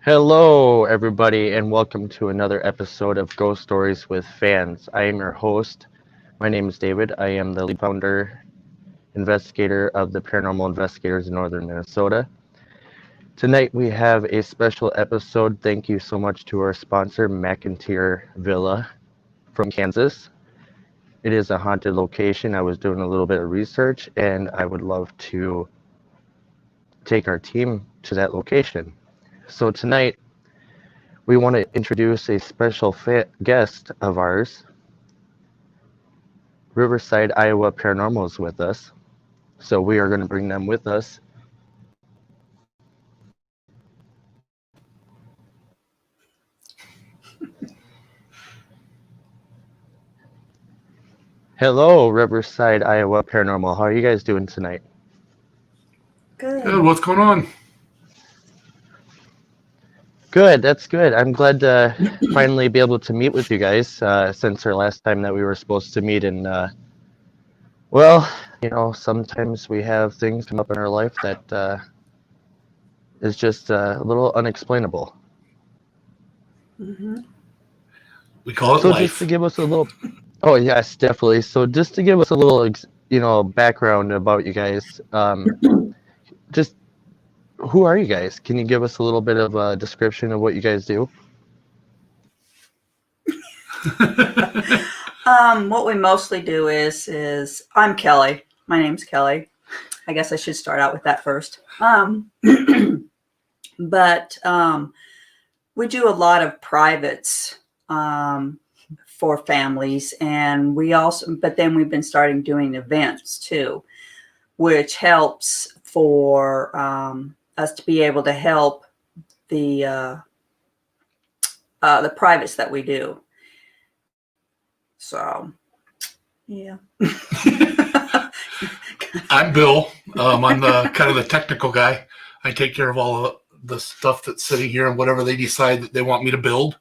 Hello, everybody, and welcome to another episode of Ghost Stories with Fans. I am your host. My name is David. I am the lead founder, investigator of the Paranormal Investigators in Northern Minnesota. Tonight we have a special episode. Thank you so much to our sponsor, McIntyre Villa from Kansas. It is a haunted location. I was doing a little bit of research, and I would love to take our team to that location. So tonight, we want to introduce a special guest of ours. Riverside, Iowa Paranormal is with us. So we are going to bring them with us. Hello, Riverside, Iowa Paranormal. How are you guys doing tonight? Good. What's going on? Good. That's good. I'm glad to finally be able to meet with you guys since our last time that we were supposed to meet. And, well, sometimes we have things come up in our life that is just a little unexplainable. Mm-hmm. We call it life. Just to give us a little... Oh, yes, definitely. So just to give us a little, background about you guys, just who are you guys? Can you give us a little bit of a description of what you guys do? What we mostly do is I'm Kelly. My name's Kelly. I guess I should start out with that first. But we do a lot of privates for families, and but then we've been starting doing events too, which helps for us to be able to help the privates that we do. So, yeah. I'm Bill. I'm the kind of the technical guy. I take care of all the stuff that's sitting here and whatever they decide that they want me to build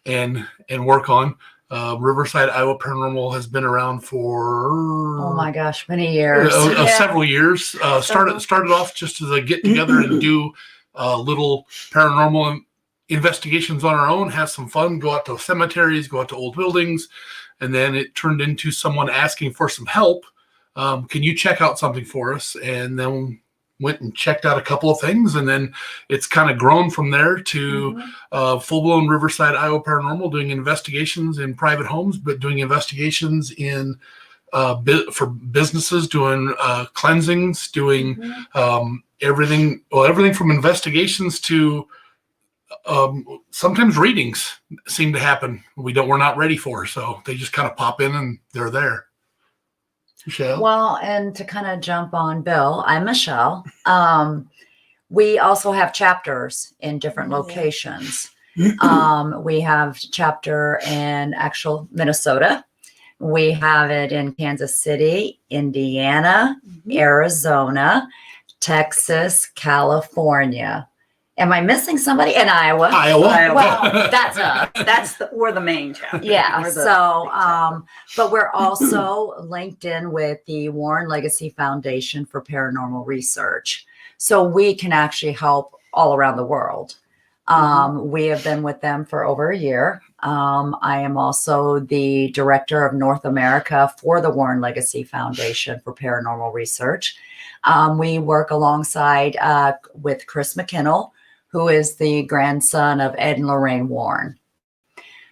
and work on. Riverside, Iowa Paranormal has been around for many years. Several years. Started off just as a get together and do little paranormal investigations on our own, have some fun, go out to cemeteries, go out to old buildings, and then it turned into someone asking for some help. Can you check out something for us? And then went and checked out a couple of things, and then it's kind of grown from there to full-blown Riverside, Iowa Paranormal, doing investigations in private homes, but doing investigations in for businesses, doing cleansings, doing everything from investigations to sometimes readings seem to happen we're not ready for, so they just kind of pop in and they're there. Michelle? Well, and to kind of jump on Bill, I'm Michelle. We also have chapters in different locations. We have chapter in actual Minnesota. We have it in Kansas City, Indiana, Arizona, Texas, California. Am I missing somebody? In Iowa. Well, that's us. We're the main chapter. Yeah. But we're also linked in with the Warren Legacy Foundation for Paranormal Research. So we can actually help all around the world. We have been with them for over a year. I am also the director of North America for the Warren Legacy Foundation for Paranormal Research. We work alongside with Chris McKinnell, who is the grandson of Ed and Lorraine Warren.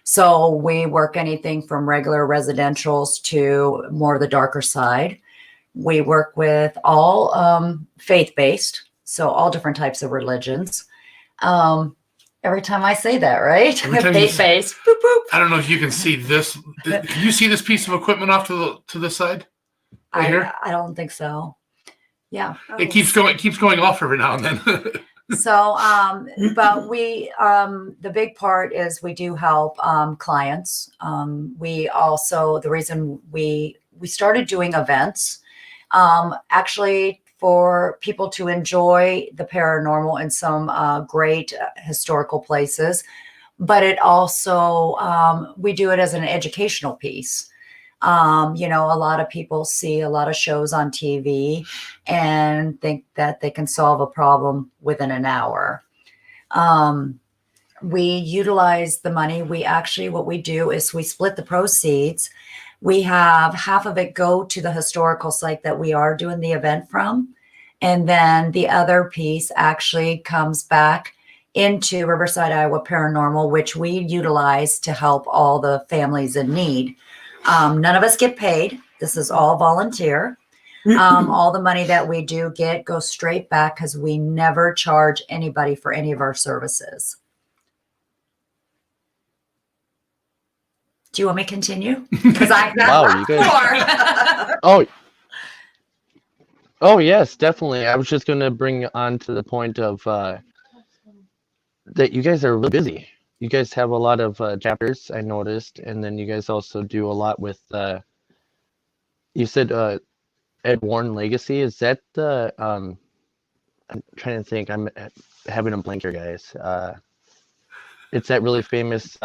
So we work anything from regular residentials to more the darker side. We work with all faith-based, so all different types of religions. Every time I say that, right? Faith-based. Boop, boop. I don't know if you can see this. Can you see this piece of equipment off to this side? Right here? I don't think so. Yeah. It keeps going off every now and then. So, but we, the big part is we do help clients. We also, the reason we started doing events, actually for people to enjoy the paranormal in some great historical places, but it also, we do it as an educational piece. A lot of people see a lot of shows on TV and think that they can solve a problem within an hour. we utilize the money. What we do is we split the proceeds. We have half of it go to the historical site that we are doing the event from. And then the other piece actually comes back into Riverside, Iowa Paranormal, which we utilize to help all the families in need. None of us get paid. This is all volunteer. All the money that we do get goes straight back because we never charge anybody for any of our services. Do you want me to continue? Because I've got Wow, you guys. Oh yes, definitely. I was just going to bring on to the point of that you guys are really busy. You guys have a lot of chapters, I noticed, and then you guys also do a lot with. You said Ed Warren Legacy. Is that the? I'm trying to think. I'm having a blank here, guys. It's that really famous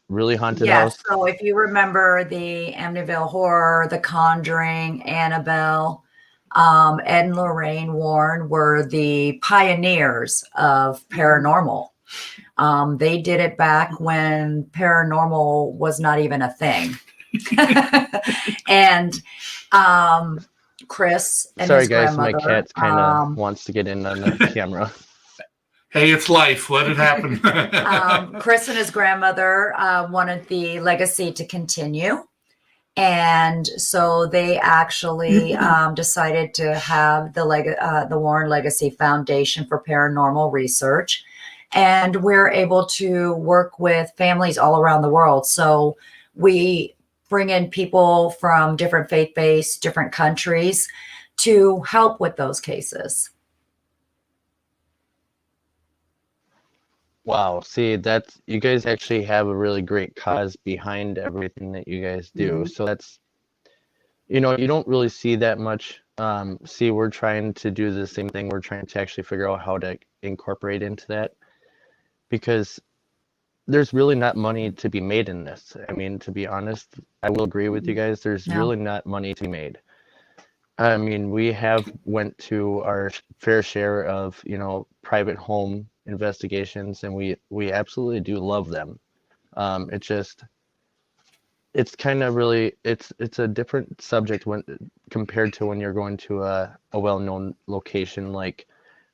really haunted house. So if you remember the Amityville Horror, The Conjuring, Annabelle, Ed and Lorraine Warren were the pioneers of paranormal. They did it back when paranormal was not even a thing. And Chris and Sorry, his guys, my grandmother, cat kind of wants to get in on the camera. Hey, it's life. Let it happen. Chris and his grandmother wanted the legacy to continue. And so they actually decided to have the Warren Legacy Foundation for Paranormal Research. And we're able to work with families all around the world. So we bring in people from different faith-based, different countries to help with those cases. Wow, see, that's you guys actually have a really great cause behind everything that you guys do. So that's, you don't really see that much. See, we're trying to do the same thing. We're trying to actually figure out how to incorporate into that because there's really not money to be made in this. I mean, to be honest, I will agree with you guys. There's really not money to be made. I mean, we have went to our fair share of, private home investigations, and we absolutely do love them. It's kind of really it's a different subject when compared to when you're going to a well-known location like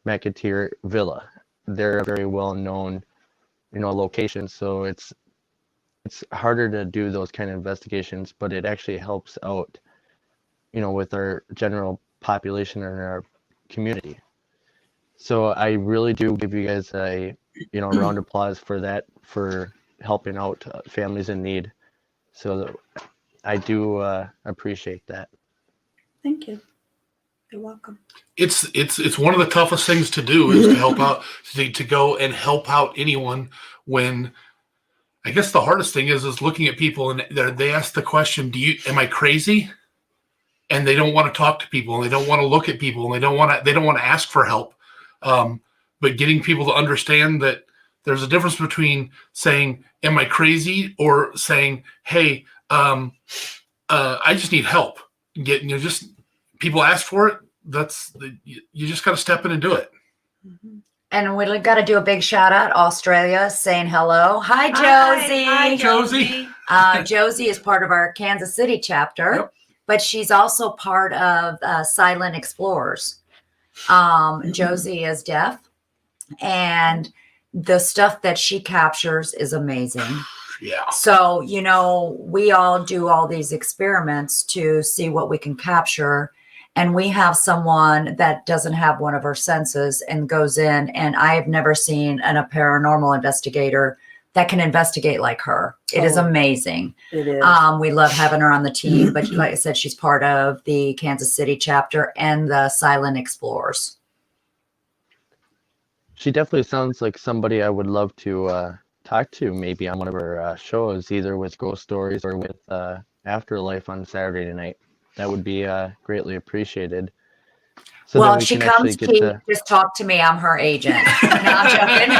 McAteer Villa. They're a very well-known, location, so it's harder to do those kind of investigations, but it actually helps out, with our general population and our community. So I really do give you guys a round of applause for that, for helping out families in need. So I do appreciate that. Thank you. You're welcome. It's one of the toughest things to do is to help out, to go and help out anyone when. I guess the hardest thing is looking at people and they ask the question, am I crazy? And they don't want to talk to people and they don't want to look at people and they don't want to ask for help. But getting people to understand that there's a difference between saying, am I crazy? Or saying, hey, I just need help. Just people ask for it. You just got to step in and do it. Mm-hmm. And we got to do a big shout out, Australia, saying hello. Hi, Josie. Hi, Josie. Josie is part of our Kansas City chapter, Yep. but she's also part of Silent Explorers. Josie is deaf, and the stuff that she captures is amazing. Yeah. So, we all do all these experiments to see what we can capture. And we have someone that doesn't have one of her senses and goes in, and I have never seen a paranormal investigator that can investigate like her. It is amazing. It is. We love having her on the team, but like I said, she's part of the Kansas City chapter and the Silent Explorers. She definitely sounds like somebody I would love to talk to, maybe on one of her shows, either with Ghost Stories or with Afterlife on Saturday night. That would be greatly appreciated. So well, if she comes, just talk to me. I'm her agent. No, I'm joking.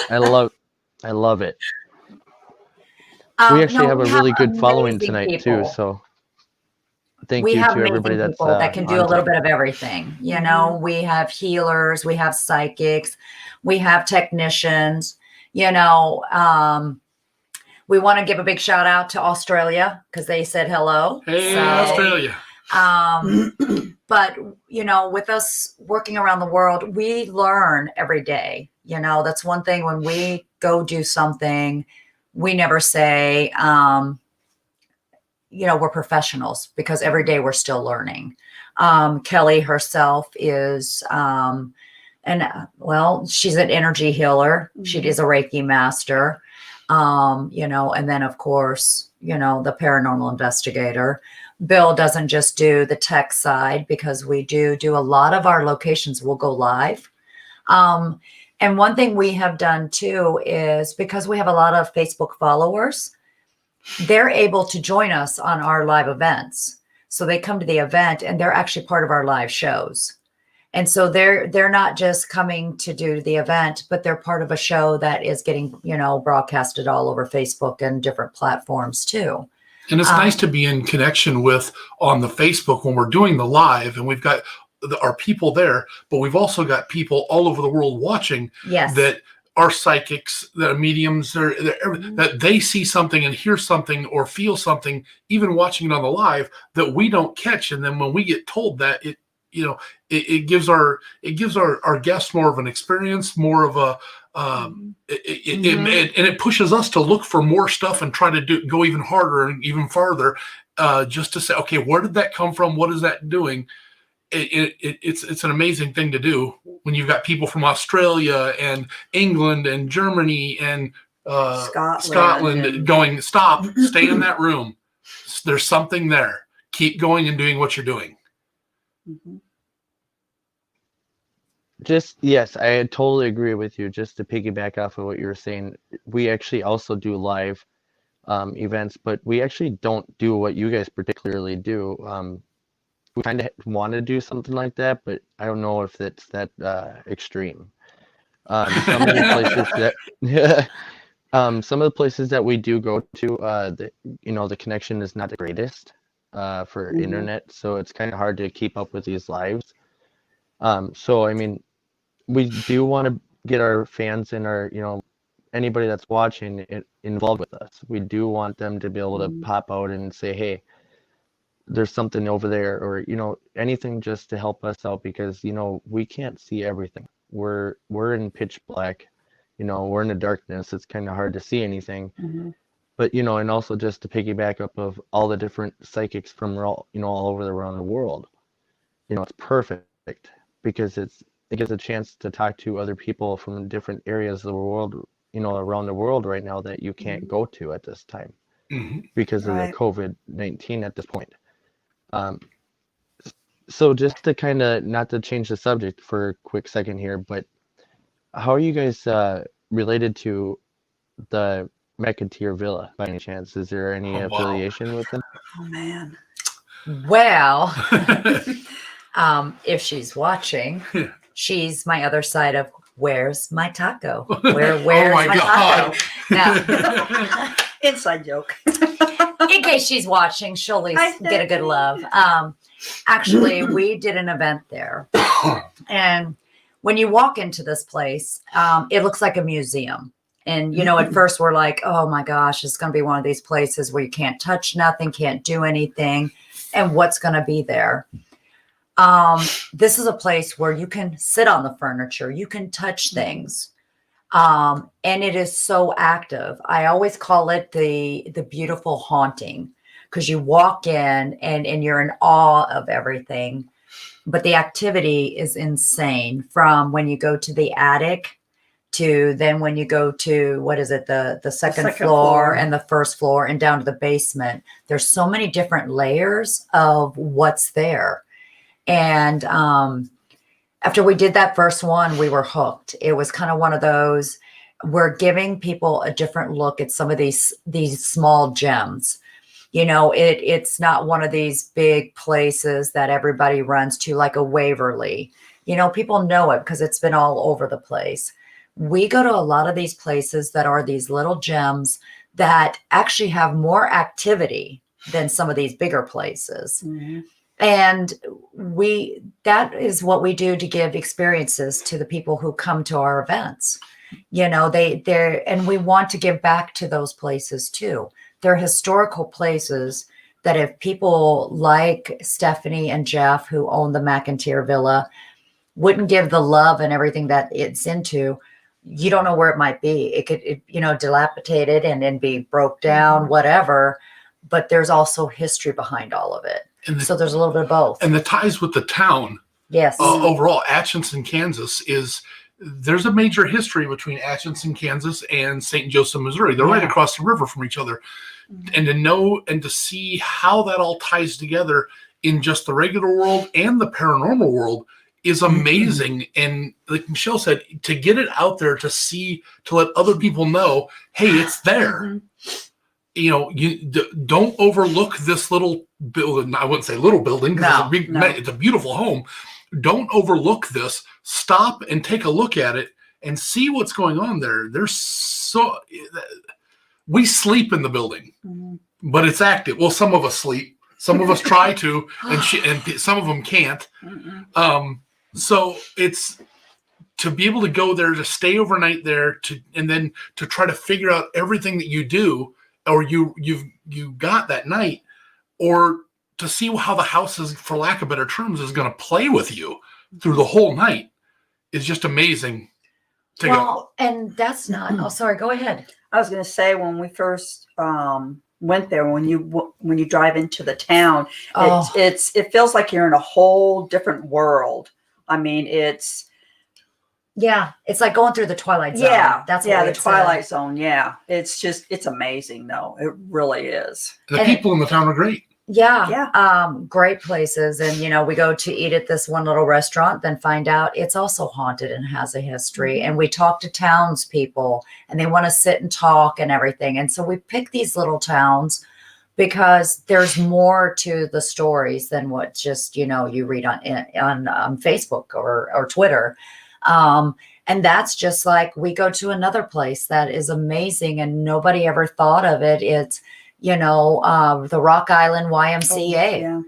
I love it. We actually have a really good following tonight too. So thank we you have to everybody amazing that's people that can do a on little today. bit of everything. You know, we have healers, we have psychics, we have technicians. You know, we want to give a big shout out to Australia because they said hello. Hey, So, Australia. but you know, with us working around the world, we learn every day. You know, that's one thing when we go do something, we never say, you know, we're professionals because every day we're still learning. Kelly herself is, well, she's an energy healer. She is a Reiki master, you know, and then of course, you know, the paranormal investigator. Bill doesn't just do the tech side because we do a lot of our locations will go live. And one thing we have done too is because we have a lot of Facebook followers, they're able to join us on our live events. So they come to the event and they're actually part of our live shows. And so they're not just coming to do the event, but they're part of a show that is getting, you know, broadcasted all over Facebook and different platforms too. And it's nice to be in connection with on the Facebook when we're doing the live, and we've got our people there, but we've also got people all over the world watching. Yes. That are psychics, that are mediums, that they see something and hear something or feel something, even watching it on the live, that we don't catch. And then when we get told that, it gives our guests more of an experience, more of a and it pushes us to look for more stuff and try to go even harder and even farther, just to say, okay, where did that come from? What is that doing? It's an amazing thing to do when you've got people from Australia and England and Germany and Scotland going, stop, stay in that room. There's something there. Keep going and doing what you're doing. Yes, I totally agree with you. Just to piggyback off of what you were saying, we actually also do live events, but we actually don't do what you guys particularly do. We kind of want to do something like that, but I don't know if it's that extreme. Some of the places that we do go to, the connection is not the greatest for internet, so it's kind of hard to keep up with these lives. So I mean, we do want to get our fans and our, anybody that's watching it involved with us. We do want them to be able to pop out and say, hey, there's something over there, or anything just to help us out, because we can't see everything. We're in pitch black, we're in the darkness. It's kind of hard to see anything. But and also just to piggyback up of all the different psychics from all over around the world, it's perfect because it gives a chance to talk to other people from different areas of the world, around the world right now that you can't go to at this time because of the COVID-19 at this point. So just to kind of, not to change the subject for a quick second here, but how are you guys related to the McIntyre Villa by any chance? Is there any affiliation with them? Oh man. Well, if she's watching, she's my other side of where's my taco? Where's my taco? Now, inside joke. In case she's watching, she'll at least get a good love. Actually, we did an event there. And when you walk into this place, it looks like a museum. And, at first we're like, oh my gosh, it's going to be one of these places where you can't touch nothing, can't do anything. And what's going to be there? This is a place where you can sit on the furniture. You can touch things. And it is so active. I always call it the beautiful haunting, because you walk in and you're in awe of everything. But the activity is insane, from when you go to the attic to then when you go to, what is it, the second floor and the first floor and down to the basement. There's so many different layers of what's there. And after we did that first one, we were hooked. It was kind of one of those, we're giving people a different look at some of these small gems. It's not one of these big places that everybody runs to, like a Waverly. People know it because it's been all over the place. We go to a lot of these places that are these little gems that actually have more activity than some of these bigger places. Mhm. And that is what we do to give experiences to the people who come to our events. You know, and we want to give back to those places too. They're historical places that if people like Stephanie and Jeff, who own the McIntyre Villa, wouldn't give the love and everything that it's into, you don't know where it might be. It could, dilapidated and then be broke down, whatever. But there's also history behind all of it. So there's a little bit of both. And the ties with the town. Yes. Overall, Atchison, Kansas there's a major history between Atchison, Kansas and St. Joseph, Missouri. They're right across the river from each other. And to know and to see how that all ties together in just the regular world and the paranormal world is amazing. And like Michelle said, to get it out there, to let other people know, hey, it's there. You don't overlook this little building. I wouldn't say little building because it's a beautiful home. Don't overlook this. Stop and take a look at it and see what's going on there. We sleep in the building, but it's active. Well, some of us sleep. Some of us try to, and some of them can't. So it's to be able to go there, to stay overnight there, and then to try to figure out everything that you do or you got that night, or to see how the house is, for lack of better terms, is going to play with you through the whole night is just amazing. And that's not. Oh, sorry. Go ahead. I was going to say when we first went there, when you drive into the town, it feels like you're in a whole different world. I mean, it's like going through the Twilight Zone. That's the Twilight Zone. Yeah, it's amazing though. It really is. The people in the town are great. Great places. And, we go to eat at this one little restaurant, then find out it's also haunted and has a history. And we talk to townspeople and they want to sit and talk and everything. And so we pick these little towns because there's more to the stories than what just, you read on Facebook or Twitter. And that's just like we go to another place that is amazing and nobody ever thought of it. It's, the Rock Island YMCA.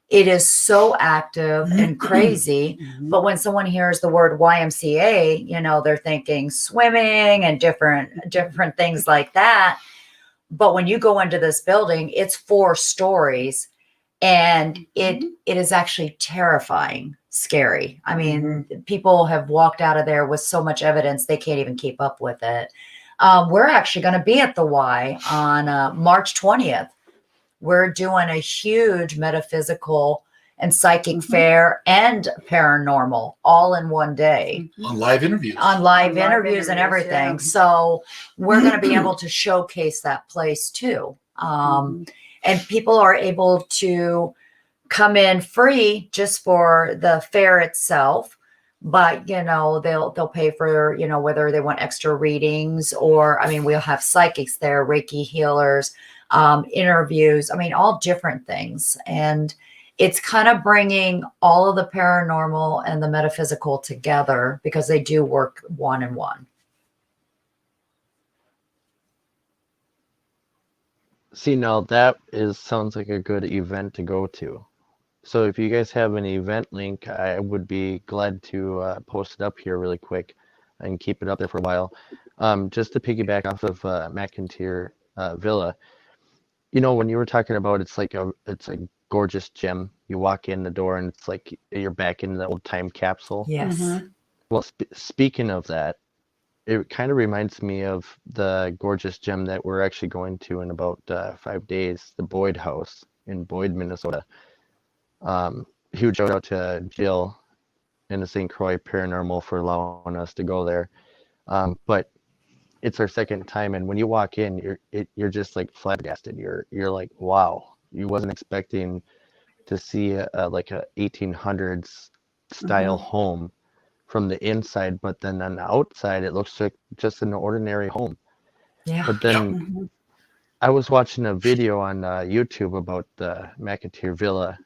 It is so active and crazy. But when someone hears the word YMCA, they're thinking swimming and different things like that. But when you go into this building, it's 4 stories and it is actually terrifying, scary. I mean, people have walked out of there with so much evidence, they can't even keep up with it. We're actually going to be at the Y on March 20th. We're doing a huge metaphysical and psychic fair and paranormal all in one day. On live interviews. And everything. So we're going to be able to showcase that place too. And people are able to come in free just for the fair itself. But, they'll pay for, whether they want extra readings or, we'll have psychics there, Reiki healers, interviews, all different things. And it's kind of bringing all of the paranormal and the metaphysical together because they do work one and one. See, now that sounds like a good event to go to. So if you guys have an event link, I would be glad to post it up here really quick and keep it up there for a while. Just to piggyback off of McIntyre Villa, when you were talking about it's a gorgeous gem. You walk in the door and it's like you're back in the old time capsule. Yes. Well, speaking of that, it kind of reminds me of the gorgeous gem that we're actually going to in about 5 days, the Boyd House in Boyd, Minnesota. Huge shout out to Jill and the St. Croix Paranormal for allowing us to go there. But it's our second time, and when you walk in, you're just like flabbergasted. You're like, wow, you wasn't expecting to see like a 1800s style home from the inside, but then on the outside it looks like just an ordinary home. But then I was watching a video on YouTube about the McIntyre Villa.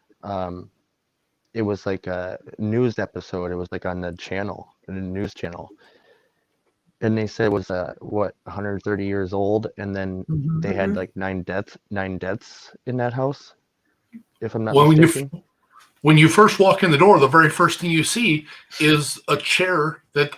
It was like a news episode. It was like on the news channel. and they said it was 130 years old, and then Mhm. they had Mhm. like nine deaths in that house, if I'm not Well, mistaken. when you first walk in the door, the very first thing you see is a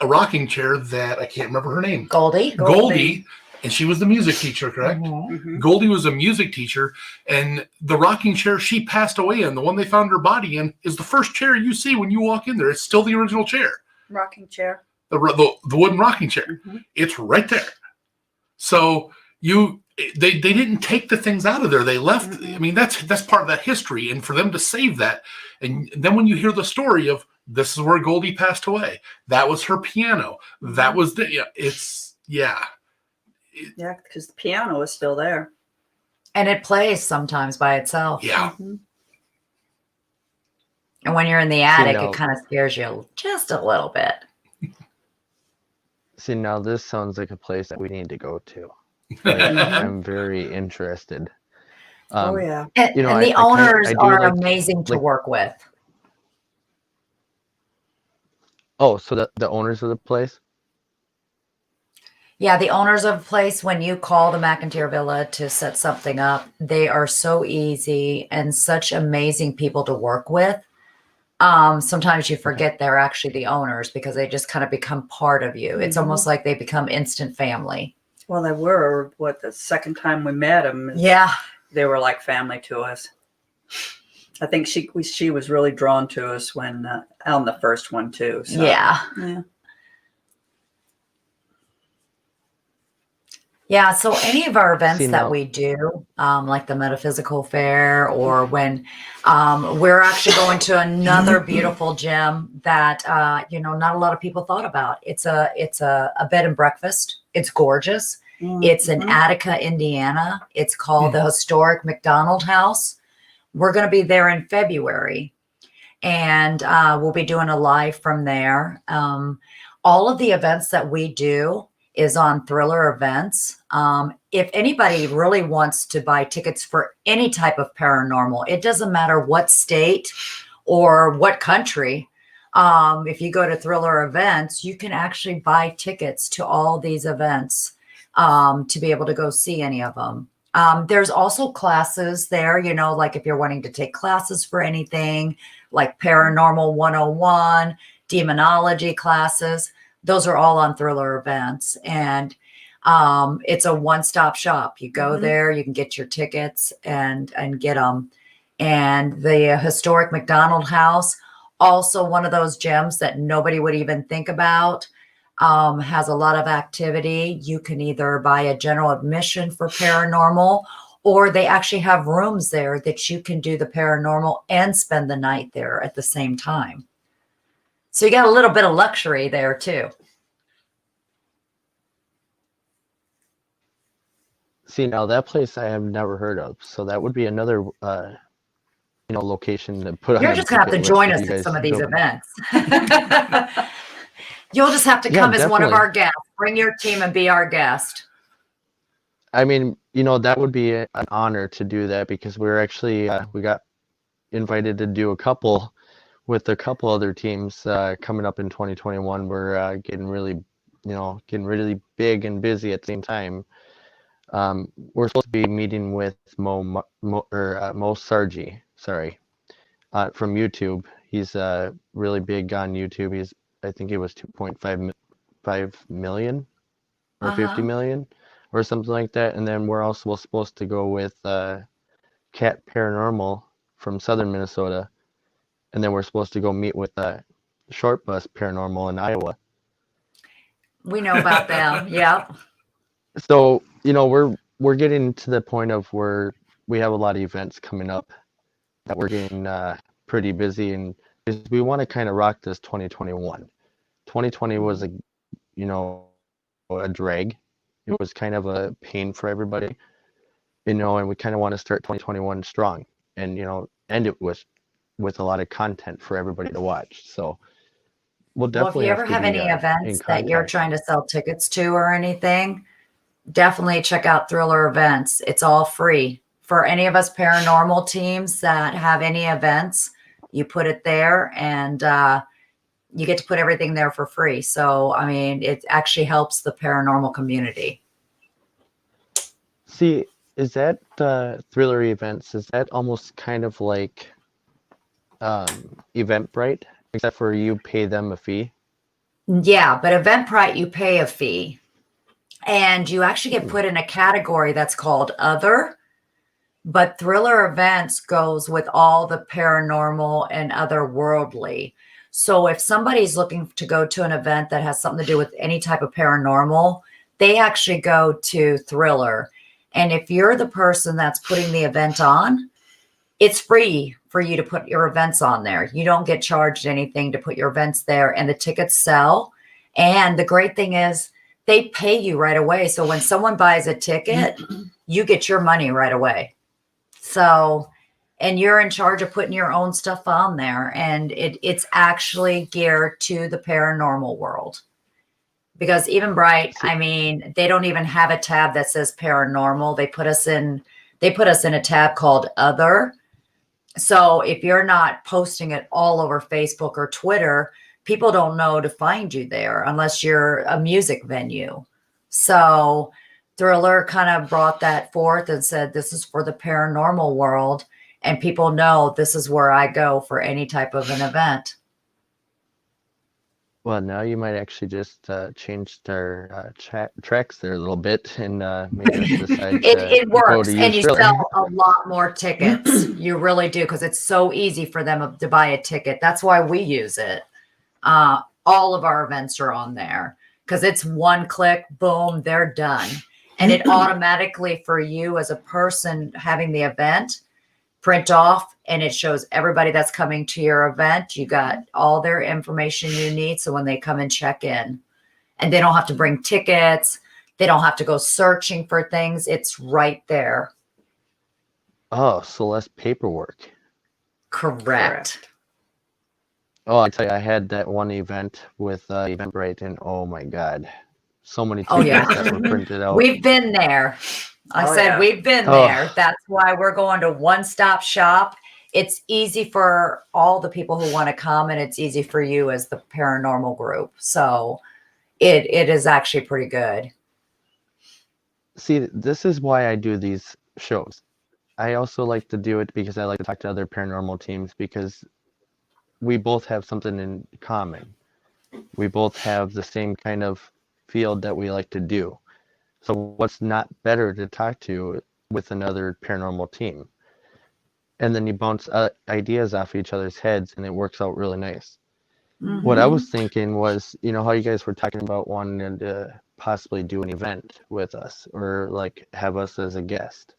rocking chair that I can't remember her name. Goldie. Goldie, and she was the music teacher, correct? Mhm. Mhm. Goldie was a music teacher, and the rocking chair she passed away in, the one they found her body in, is the first chair you see when you walk in there. It's still the original chair, Rocking chair. the wooden rocking chair. Mhm. It's right there. So they didn't take the things out of there. They left. Mhm. I mean, that's part of that history, and for them to save that, and then when you hear the story of this is where Goldie passed away, that was her piano. That was it's Yeah, because the piano is still there. And it plays sometimes by itself. yeah. Mhm. And when you're in the attic, now- it kind of scares you just a little bit. See, now this sounds like a place that we need to go to. I'm very interested. Oh yeah. And, You know, and the I owners do are like- amazing to like- work with. Oh, so the owners of the place? Yeah, the owners of the place, when you call the McIntyre Villa to set something up, they are so easy and such amazing people to work with. Sometimes you forget they're actually the owners because they just kind of become part of you. It's almost like they become instant family. Well, they were the second time we met them. Yeah. They were like family to us. I think she was really drawn to us when on the first one too. So, Yeah. Yeah. Yeah, so any of our events See, that now- we do, like the Metaphysical Fair, or when we're actually going to another beautiful gym that not a lot of people thought about. It's a bed and breakfast. It's gorgeous. It's in Attica, Indiana. It's called the historic McDonald House. We're going to be there in February, and we'll be doing a live from there. All of the events that we do is on Thriller Events. If anybody really wants to buy tickets for any type of paranormal, it doesn't matter what state or what country. If you go to Thriller Events, you can actually buy tickets to all these events to be able to go see any of them. There's also classes there, like if you're wanting to take classes for anything, like Paranormal 101, demonology classes. Those are all on Thriller Events, and it's a one-stop shop. You go there, you can get your tickets and get them. And the historic McDonald House, also one of those gyms that nobody would even think about, has a lot of activity. You can either buy a general admission for paranormal, or they actually have rooms there that you can do the paranormal and spend the night there at the same time. So you got a little bit of luxury there too. See, now that place I have never heard of, so that would be another, location to put on. You're the just gonna have to bucket list join if us you at guys some of these go. events. You'll just have to Yeah, come as one of definitely. our guests. Bring your team and be our guest. I mean, that would be an honor to do that, because we're actually we got invited to do a couple with a couple other teams coming up in 2021. We're getting really big and busy at the same time. We're supposed to be meeting with Mo Sargi, sorry, from YouTube. He's really big on YouTube. I think it was 2.5 million or 50 million or something like that. And then we're also supposed to go with Cat Paranormal from Southern Minnesota. And then we're supposed to go meet with Short Bus Paranormal in Iowa. We know about them. Yep. So, we're getting to the point of where we have a lot of events coming up that we're getting pretty busy, and we want to kind of rock this 2021. 2020 was a drag. It was kind of a pain for everybody, and we kind of want to start 2021 strong, and end it with a lot of content for everybody to watch. So we'll Well, if definitely you ever have to any be, in events that you're contact. trying to sell tickets to or anything, definitely check out Thriller Events. It's all free. For any of us paranormal teams that have any events, you put it there, and you get to put everything there for free. So, I mean, it actually helps the paranormal community. See, is that thriller events? Is that almost kind of like Eventbrite, except for you pay them a fee? Yeah, but Eventbrite, you pay a fee. And you actually get put in a category that's called other. But thriller events goes with all the paranormal and otherworldly. So if somebody's looking to go to an event that has something to do with any type of paranormal, they actually go to thriller. And if you're the person that's putting the event on, it's free for you to put your events on there. You don't get charged anything to put your events there, and the tickets sell. And the great thing is they pay you right away. So when someone buys a ticket, you get your money right away. So, and you're in charge of putting your own stuff on there. And it's actually geared to the paranormal world. Because Eventbrite, I mean, they don't even have a tab that says paranormal. They put us in a tab called other. So if you're not posting it all over Facebook or Twitter, people don't know to find you there unless you're a music venue. So Thriller kind of brought that forth and said, this is for the paranormal world. And people know this is where I go for any type of an event. Well, now you might actually just change their tracks there a little bit and make us decide It to go works, to and use you Thriller. sell a lot more tickets. You really do, because it's so easy for them to buy a ticket. That's why we use it. All of our events are on there because it's one click, boom, they're done. And it automatically, for you as a person having the event, print off, and it shows everybody that's coming to your event. You got all their information you need. So when they come and check in, and they don't have to bring tickets, they don't have to go searching for things. It's right there. Oh, so less paperwork. Correct. Oh, I tell you, I had that one event with Eventbrite, and oh my God, so many Oh, yeah. tickets that were printed out. We've been there. We've been there. That's why we're going to one-stop shop. It's easy for all the people who want to come, and it's easy for you as the paranormal group. So it is actually pretty good. See, this is why I do these shows. I also like to do it because I like to talk to other paranormal teams, because we both have something in common. We both have the same kind of field that we like to do. So what's not better to talk to with another paranormal team? And then you bounce ideas off each other's heads, and it works out really nice. Mm-hmm. What I was thinking was, you know, how you guys were talking about wanting to possibly do an event with us, or like have us as a guest.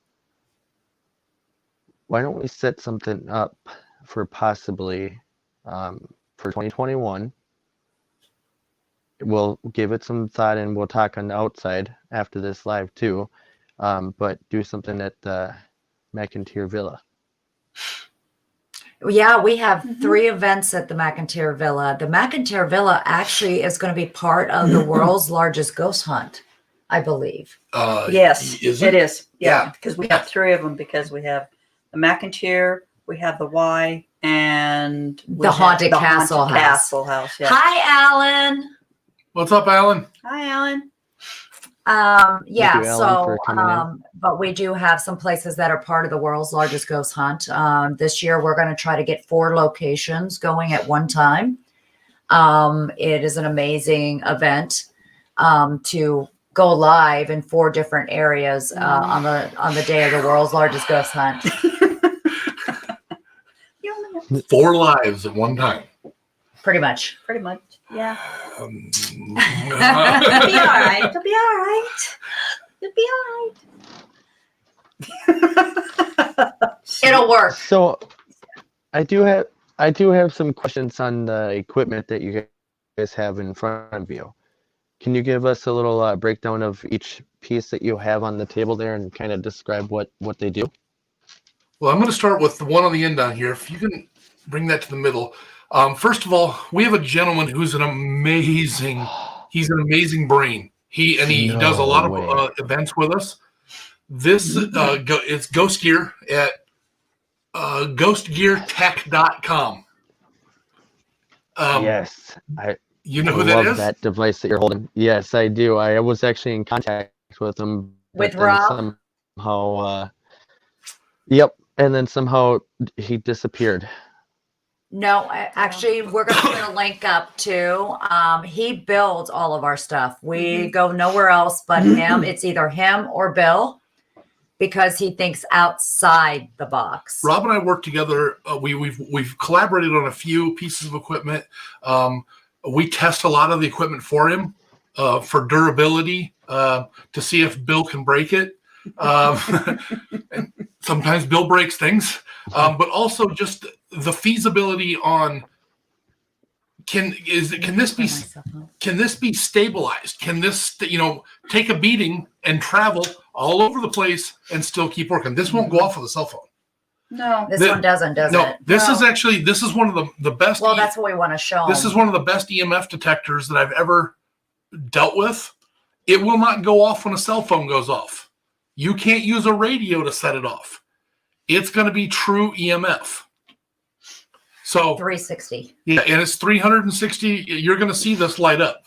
Why don't we set something up for possibly for 2021? We'll give it some thought, and we'll talk on the outside after this live too. But do something at the McIntyre Villa. Yeah, we have 3 events at the McIntyre Villa. The McIntyre Villa actually is going to be part of the world's largest ghost hunt, I believe. Yes, is it is. Yeah. Yeah, because we have 3 of them, because we have the McIntyre, we have the Y, and we The have Haunted the Castle Haunted House. Castle House. Yeah. Hi, Alan. What's up, Alan? Hi, Alan. Thank you, Alan, So, for coming in. but we do have some places that are part of the world's largest ghost hunt. This year, we're going to try to get 4 locations going at one time. It is an amazing event to go live in 4 different areas on the day of the world's largest ghost hunt. 4 lives at one time. Pretty much. Pretty much. Yeah. Uh, It'll be all right. It'll be all right. It'll be all right. It'll work. So I do have some questions on the equipment that you guys have in front of you. Can you give us a little breakdown of each piece that you have on the table there, and kind of describe what they do? Well, I'm going to start with the one on the end down here. If you can bring that to the middle. First of all, we have a gentleman who's he's an amazing brain. He does a lot of events with us. This it's Ghost Gear at ghostgeartech.com. Yes, You know I who that love is? that device that you're holding. Yes, I do. I was actually in contact with him, With but then Rob? somehow, yep, and then somehow he disappeared. No, actually, we're going to put a link up too. He builds all of our stuff. We go nowhere else but him. It's either him or Bill because he thinks outside the box. Rob and I work together. We've collaborated on a few pieces of equipment. We test a lot of the equipment for him for durability to see if Bill can break it. And sometimes Bill breaks things, but also just the feasibility on can this be stabilized? Can this take a beating and travel all over the place and still keep working? This won't go off with a cell phone. No. This one doesn't, does it? This is one of the best. Well, that's what we want to show. This is one of the best EMF detectors that I've ever dealt with. It will not go off when a cell phone goes off. You can't use a radio to set it off. It's going to be true EMF. So 360, yeah, and it's 360. You're going to see this light up.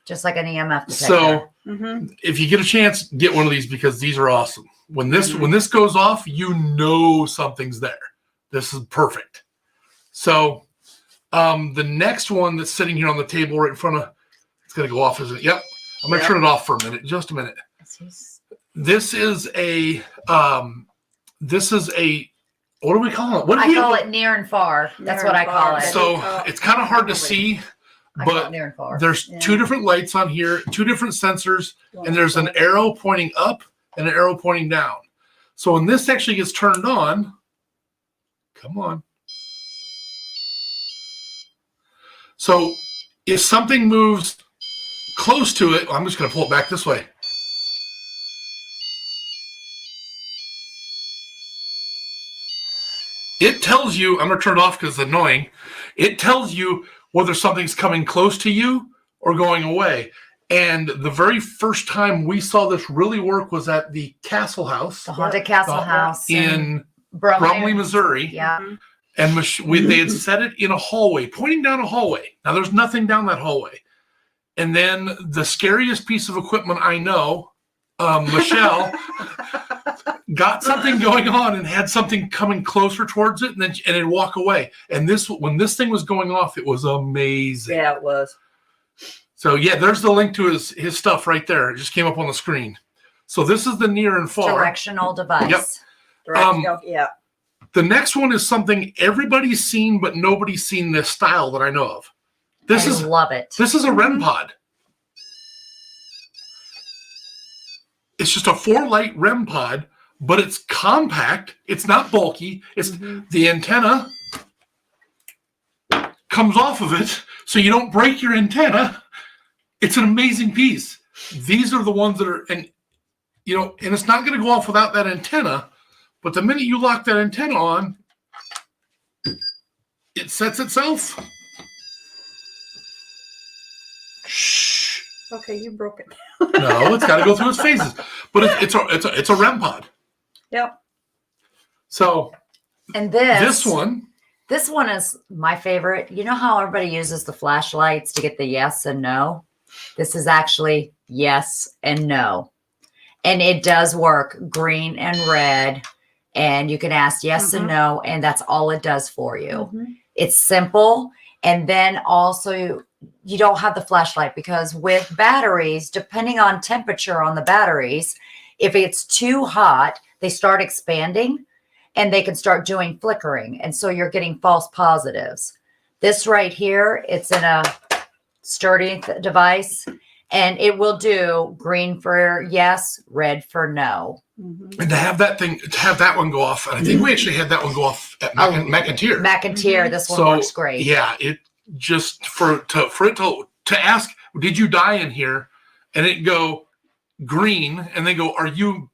just like an EMF detector. So if you get a chance, get one of these because these are awesome. When this goes off, you know something's there. This is perfect. So the next one that's sitting here on the table right in front of, it's going to go off, isn't it? Yep. I'm going to turn it off for a minute. Just a minute. This is a what do we call it? I call it near and far. That's what I call it. So it's kind of hard to see, but near and far. there's two different lights on here, two different sensors, and there's an arrow pointing up and an arrow pointing down. So when this actually gets turned on, come on. So if something moves close to it, I'm just going to pull it back this way. It tells you, I'm going to turn it off because it's annoying. It tells you whether something's coming close to you or going away. And the very first time we saw this really work was at the Castle House. The Haunted Castle House in Brumley, Missouri. Yeah. And they had set it in a hallway, pointing down a hallway. Now, there's nothing down that hallway. And then the scariest piece of equipment I know, Michelle, got something going on and had something coming closer towards it, and it'd walk away. And when this thing was going off, it was amazing. Yeah, it was. So yeah, there's the link to his stuff right there. It just came up on the screen. So this is the near and far Directional device. Yep. Directional, yeah. The next one is something everybody's seen, but nobody's seen this style that I know of. I love it. This is a REM pod. It's just a 4-light REM pod, but it's compact. It's not bulky. It's the antenna comes off of it, so you don't break your antenna. It's an amazing piece. These are the ones that are, and it's not going to go off without that antenna. But the minute you lock that antenna on, it sets itself. Shh. Okay, you broke it. No, it's got to go through its phases. But it's a REM pod. Yep. So, and this one is my favorite. You know how everybody uses the flashlights to get the yes and no? This is actually yes and no. And it does work green and red. And you can ask yes and no, and that's all it does for you. It's simple. And then also you don't have the flashlight because with batteries, depending on temperature on the batteries, if it's too hot, they start expanding and they can start doing flickering. And so you're getting false positives. This right here, it's in a sturdy device and it will do green for yes, red for no. And to have that one go off, and I think we actually had that one go off at McIntyre. McIntyre, this one works great. Yeah, it just for it to ask, did you die in here? And it go green, and they go, are you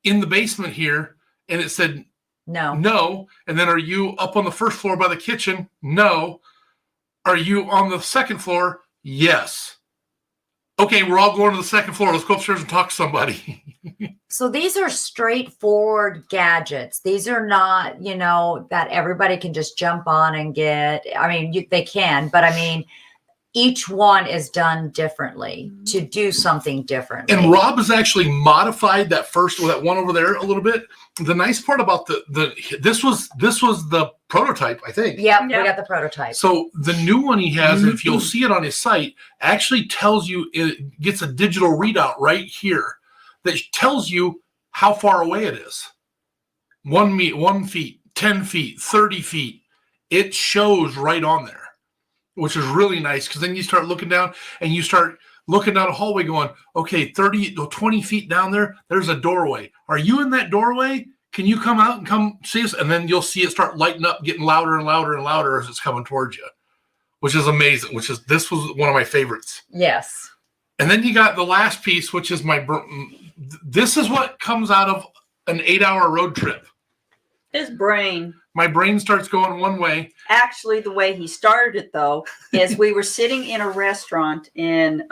in the basement here? And it said no. And then are you up on the first floor by the kitchen? No. Are you on the second floor? Yes. Okay, we're all going to the second floor. Let's go upstairs and talk to somebody. So these are straightforward gadgets. These are not, that everybody can just jump on and get. I mean, they can, but I mean, each one is done differently to do something differently. And Rob has actually modified that one over there a little bit. The nice part about this was the prototype, I think. Yep, we got the prototype. So the new one he has, if you'll see it on his site, actually tells you, it gets a digital readout right here that tells you how far away it is. 1 feet, 10 feet, 30 feet. It shows right on there, which is really nice, because then you start looking down and you start looking down a hallway going, okay, 30 or 20 feet down there, there's a doorway. Are you in that doorway? Can you come out and come see us? And then you'll see it start lighting up, getting louder and louder and louder as it's coming towards you, which is amazing, this was one of my favorites. Yes. And then you got the last piece, which is this is what comes out of an 8-hour road trip. His brain. My brain starts going one way. Actually, the way he started it, though, is we were sitting in a restaurant in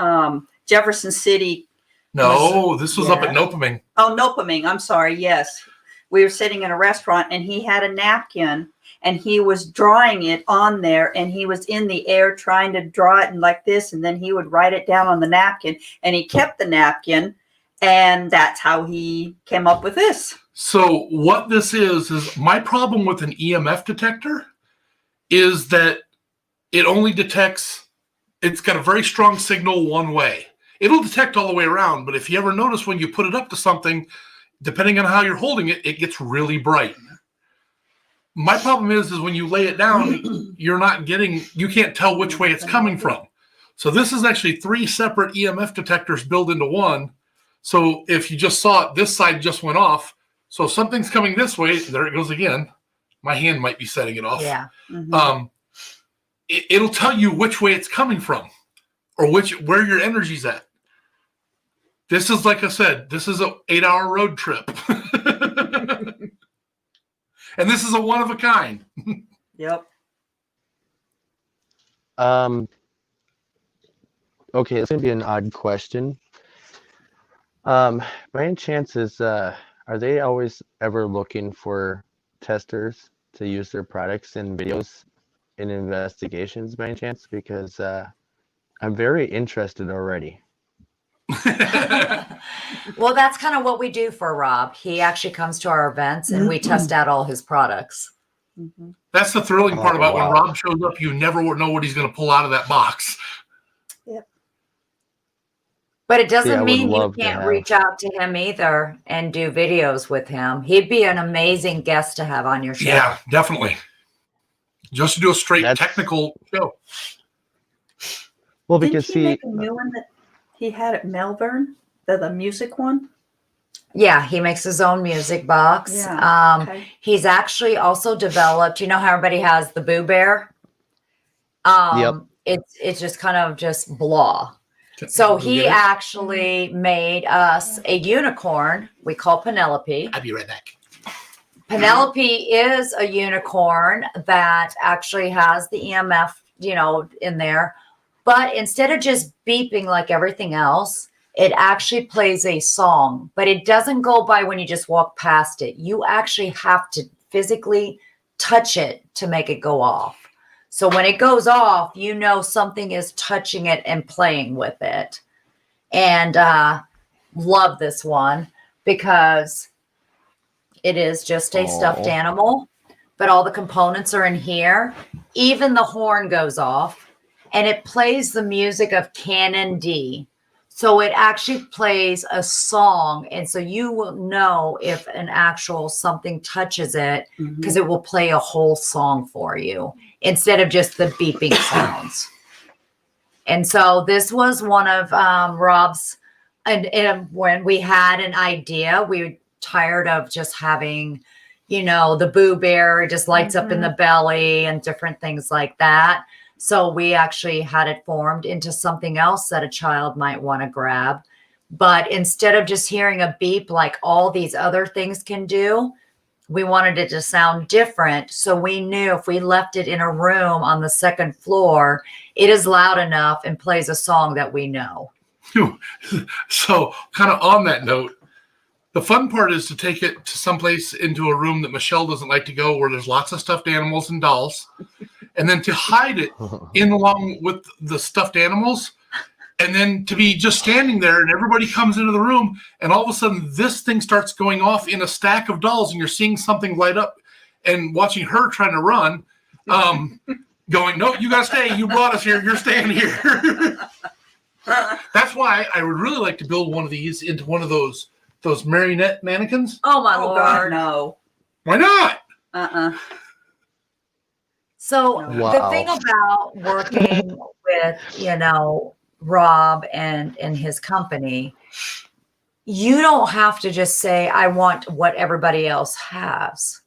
Jefferson City. No, this was up at Nopaming. Oh, Nopaming. I'm sorry. Yes. We were sitting in a restaurant, and he had a napkin, and he was drawing it on there, and he was in the air trying to draw it like this, and then he would write it down on the napkin, and he kept the napkin, and that's how he came up with this. So what this is my problem with an EMF detector is that it only detects, it's got a very strong signal one way. It'll detect all the way around, but if you ever notice when you put it up to something, depending on how you're holding it, it gets really bright. My problem is when you lay it down, you can't tell which way it's coming from. So this is actually 3 separate EMF detectors built into one. So if you just saw it, this side just went off. So something's coming this way. There it goes again. My hand might be setting it off. Yeah. Mm-hmm. It'll tell you which way it's coming from, or where your energy's at. This is, like I said, this is an 8-hour road trip, and this is a one of a kind. Yep. Okay, it's gonna be an odd question. By any chances, are they always ever looking for testers to use their products in videos in investigations by any chance? Because I'm very interested already. Well, that's kind of what we do for Rob. He actually comes to our events and we test out all his products. Mm-hmm. That's the thrilling part about wow. when Rob shows up. You never know what he's going to pull out of that box. Yep. But it doesn't I would mean you love to can't have- reach out to him either and do videos with him. He'd be an amazing guest to have on your show. Yeah, definitely. Just to do a straight That's- technical show. Well, Didn't because he make a new one that he had at Melbourne, the music one? Yeah, he makes his own music box. Yeah, okay. He's actually also developed, you know how everybody has the Boo Bear? Yep. It's just kind of just blah. So he actually made us a unicorn we call Penelope. I'll be right back. Penelope is a unicorn that actually has the EMF, in there. But instead of just beeping like everything else, it actually plays a song. But it doesn't go by when you just walk past it. You actually have to physically touch it to make it go off. So when it goes off, something is touching it and playing with it. And love this one because it is just a stuffed animal, but all the components are in here. Even the horn goes off and it plays the music of Canon D. So it actually plays a song. And so you will know if an actual something touches it because it will play a whole song for you instead of just the beeping sounds. And so this was one of Rob's, and when we had an idea, we were tired of just having, the Boo Bear, it just lights up in the belly and different things like that. So we actually had it formed into something else that a child might want to grab. But instead of just hearing a beep like all these other things can do, we wanted it to sound different. So we knew if we left it in a room on the second floor, it is loud enough and plays a song that we know. So, kind of on that note, the fun part is to take it to someplace into a room that Michelle doesn't like to go, where there's lots of stuffed animals and dolls, and then to hide it in along with the stuffed animals, and then to be just standing there, and everybody comes into the room, and all of a sudden this thing starts going off in a stack of dolls, and you're seeing something light up, and watching her trying to run, going, "No, you gotta stay. You brought us here. You're staying here." That's why I would really like to build one of these into one of those marionette mannequins. Oh my Oh lord! God, no. Why not? So No. the thing about working with, Rob and his company, you don't have to just say, I want what everybody else has.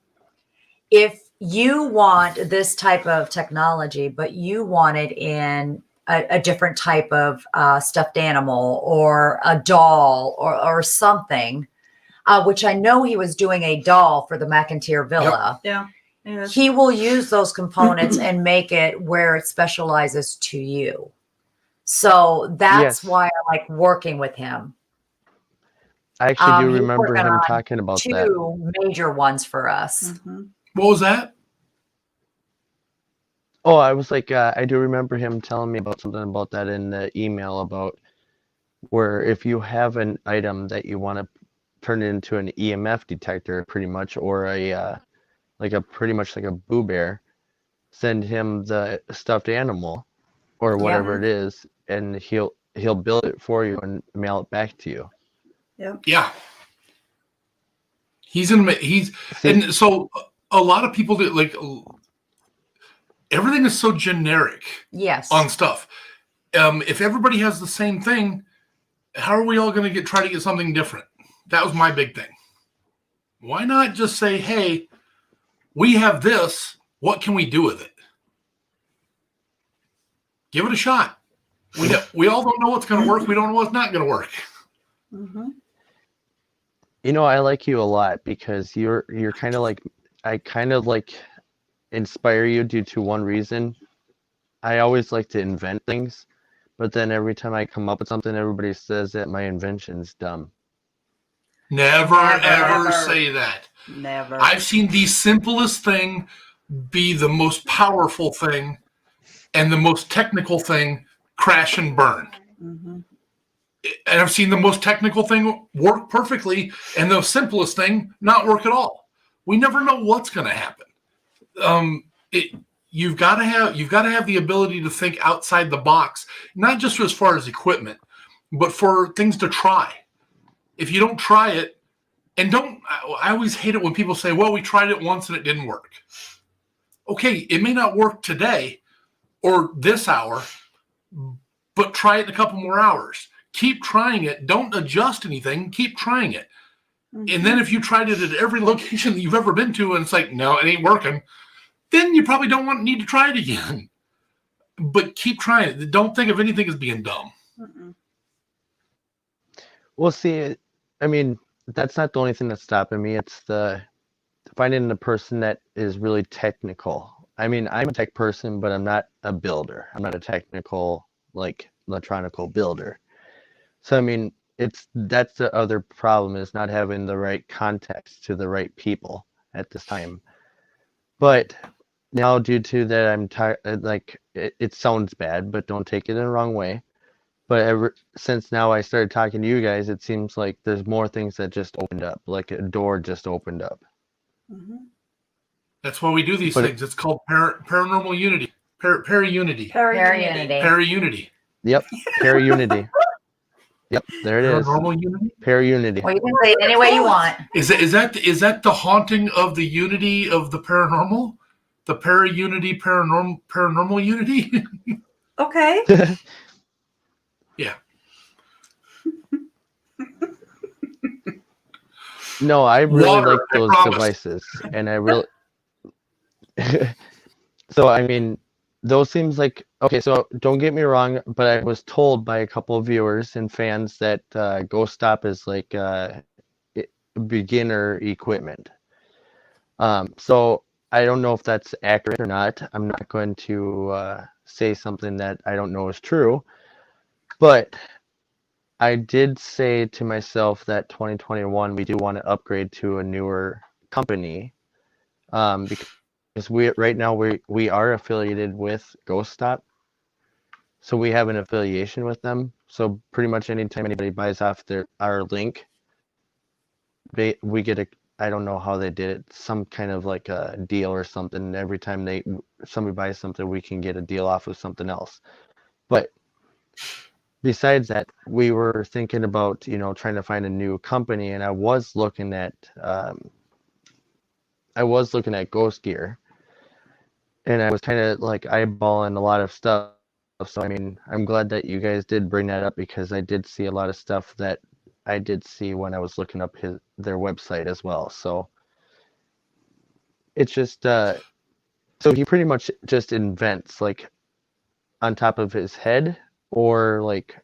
If you want this type of technology, but you want it in a different type of stuffed animal or a doll or something, which I know he was doing a doll for the McIntyre Villa. Yeah. Yes. He will use those components and make it where it specializes to you. So that's Yes. why I like working with him. I actually do He's remember working him on talking about that. two major ones for us. Mhm. What was that? Oh, I was like, I do remember him telling me about something about that in the email, about where if you have an item that you want to turn it into an EMF detector, pretty much, or pretty much like a Boo Bear, send him the stuffed animal or whatever it is, and he'll build it for you and mail it back to you. Yeah. And so a lot of people do, like, everything is so generic Yes. on stuff. If everybody has the same thing, how are we all going to try to get something different? That was my big thing. Why not just say, hey, we have this. What can we do with it? Give it a shot. We all don't know what's going to work. We don't know what's not going to work. Mhm. I like you a lot because you're kind of like, I kind of like inspire you due to one reason. I always like to invent things, but then every time I come up with something, everybody says that my invention's dumb. Never, ever Never. say that. Never. I've seen the simplest thing be the most powerful thing, and the most technical thing crash and burn. Mhm. And I've seen the most technical thing work perfectly, and the simplest thing not work at all. We never know what's going to happen. You've got to have the ability to think outside the box, not just as far as equipment, but for things to try. If you don't try it, I always hate it when people say, well, we tried it once and it didn't work. Okay, it may not work today or this hour, but try it in a couple more hours. Keep trying it. Don't adjust anything. Keep trying it. Mhm. And then if you tried it at every location that you've ever been to and it's like, no, it ain't working, then you probably don't need to try it again. But keep trying it. Don't think of anything as being dumb. Mhm. Well, see, I mean, that's not the only thing that's stopping me. It's finding the person that is really technical. I mean, I'm a tech person, but I'm not a builder. I'm not a technical, like, electronical builder. So, I mean, that's the other problem, is not having the right context to the right people at this time. But now, due to that, I'm tired. Like, it sounds bad, but don't take it in the wrong way. But since now I started talking to you guys, it seems like there's more things that just opened up, like a door just opened up. Mhm. That's why we do these But things. It's called Paranormal Unity. Para-unity. Unity. Para-unity. Yep, Unity. Yep, there it is. Paranormal Unity? Unity. Well, you can say it any way you want. Is that the haunting of the unity of the paranormal? The para-unity, paranormal unity? Okay. Yeah. No, I really Water, like I those promise. devices, and I really. So, I mean, those seems like, okay, so don't get me wrong, but I was told by a couple of viewers and fans that Ghoststop is like beginner equipment. So I don't know if that's accurate or not. I'm not going to say something that I don't know is true, but I did say to myself that 2021 we do want to upgrade to a newer company, because we right now we are affiliated with Ghoststop, so we have an affiliation with them. So pretty much anytime anybody buys off our link, we get a, I don't know how they did it, some kind of like a deal or something. Every time somebody buys something, we can get a deal off of something else. But besides that, we were thinking about, trying to find a new company, and I was looking at Ghost Gear, and I was kind of like eyeballing a lot of stuff. So I mean, I'm glad that you guys did bring that up, because I did see a lot of stuff that I did see when I was looking up their website as well. So it's just so he pretty much just invents like on top of his head, or like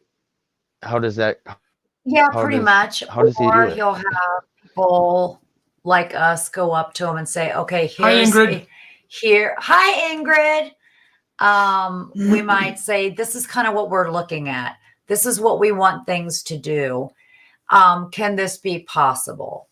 how does that Yeah, how pretty does much. how does he do Or it? he'll have people like us go up to him and say, okay, Hi, Ingrid. Hi, Ingrid. We might say, this is kind of what we're looking at. This is what we want things to do. Can this be possible?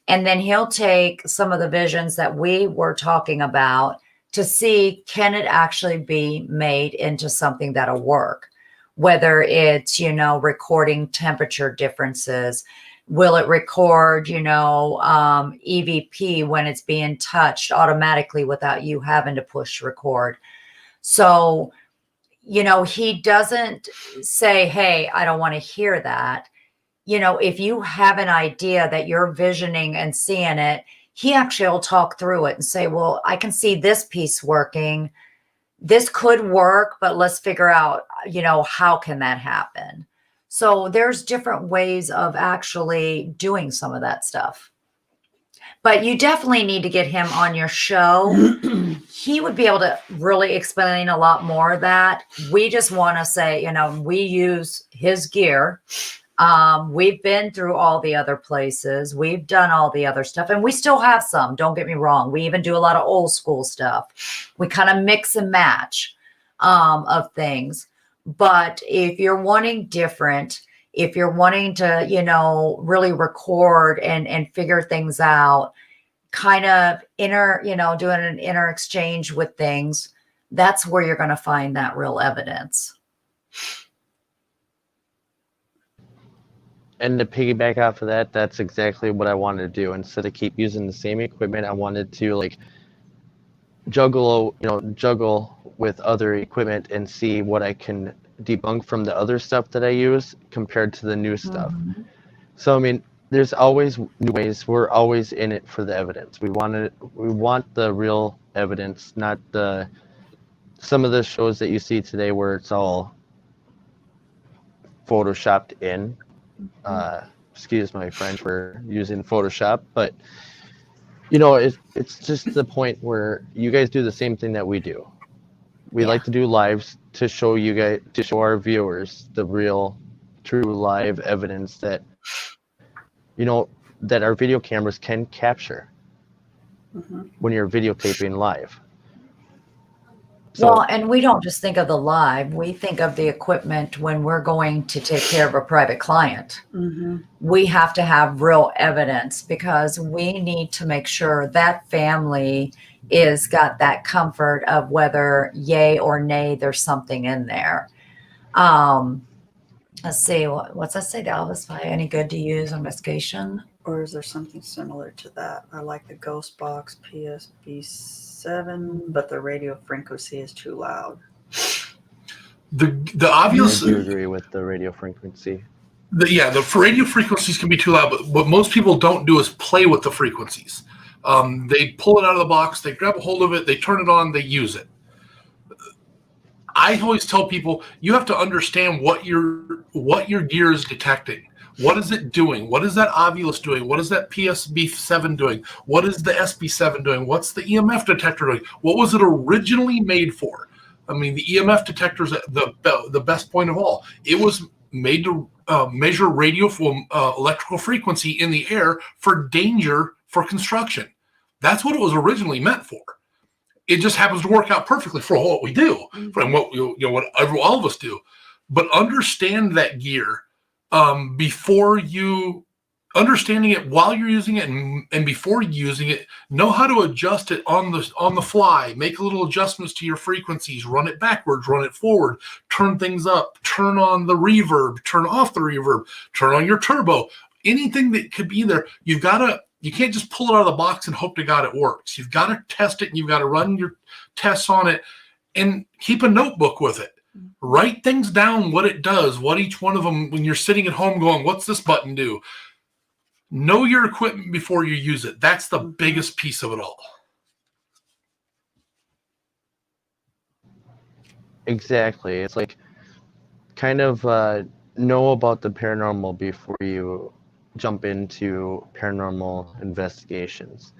And then he'll take some of the visions that we were talking about to see, can it actually be made into something that'll work? Whether it's, recording temperature differences, will it record, EVP when it's being touched automatically without you having to push record? So, he doesn't say, hey, I don't want to hear that. If you have an idea that you're visioning and seeing it, he actually will talk through it and say, well, I can see this piece working. This could work, but let's figure out, how can that happen? So there's different ways of actually doing some of that stuff. But you definitely need to get him on your show. He would be able to really explain a lot more of that. We just want to say, we use his gear. We've been through all the other places. We've done all the other stuff, and we still have some. Don't get me wrong. We even do a lot of old school stuff. We kind of mix and match of things. But if you're wanting different, if you're wanting to, really record and figure things out, kind of doing an inner exchange with things, that's where you're going to find that real evidence. And to piggyback off of that, that's exactly what I wanted to do. Instead of keep using the same equipment, I wanted to like juggle with other equipment and see what I can debunk from the other stuff that I use compared to the new stuff. Mm-hmm. So I mean, there's always new ways. We're always in it for the evidence. We want the real evidence, not some of the shows that you see today where it's all photoshopped in. Excuse my French for using Photoshop, but it's just the point where you guys do the same thing that we do. We like to do lives to show our viewers the real, true live evidence that that our video cameras can capture when you're videotaping live. So, Well, and we don't just think of the live, we think of the equipment when we're going to take care of a private client. Mm-hmm. We have to have real evidence because we need to make sure that family is got that comfort of whether yay or nay, there's something in there. Let's see, what's that say to Elvis? Any good to use investigation? Or is there something similar to that? I like the Ghost Box PSB7, but the radio frequency is too loud. The obvious. I do agree with the radio frequency. The radio frequencies can be too loud, but what most people don't do is play with the frequencies. They pull it out of the box, they grab a hold of it, they turn it on, they use it. I always tell people you have to understand what your gear is detecting. What is it doing? What is that Ovilus doing? What is that PSB7 doing? What is the SB7 doing? What's the EMF detector doing? What was it originally made for? I mean, the EMF detector is the best point of all. It was made to measure radio electrical frequency in the air for danger for construction. That's what it was originally meant for. It just happens to work out perfectly for what we do, and what all of us do. But understand that gear. before you understanding it while you're using it and before using it, know how to adjust it on the fly. Make little adjustments to your frequencies. Run it backwards, run it forward. Turn things up. Turn on the reverb. Turn off the reverb. Turn on your turbo. Anything that could be there, you can't just pull it out of the box and hope to God it works. You've got to test it, and you've got to run your tests on it and keep a notebook with it. Write things down, what it does, what each one of them, when you're sitting at home going, what's this button do? Know your equipment before you use it. That's the biggest piece of it all. Exactly. It's like kind of know about the paranormal before you jump into paranormal investigations.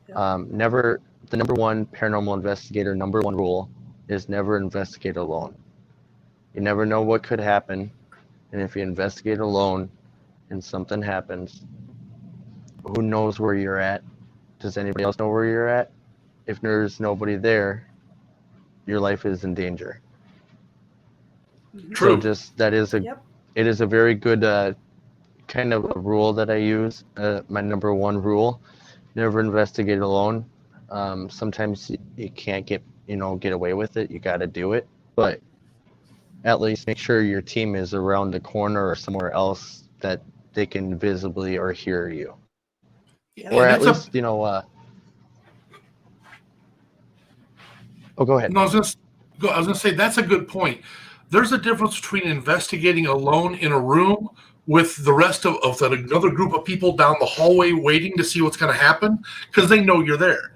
The number one paranormal investigator, number one rule is never investigate alone. You never know what could happen. And if you investigate alone and something happens, who knows where you're at? Does anybody else know where you're at? If there's nobody there, your life is in danger. True. So it is a very good kind of a rule that I use. My number one rule: never investigate alone. Sometimes you can't get away with it. You got to do it, but at least make sure your team is around the corner or somewhere else that they can visibly or hear you. Yeah, or at least, oh, go ahead. No, I was gonna say that's a good point. There's a difference between investigating alone in a room with the rest of another group of people down the hallway waiting to see what's going to happen because they know you're there,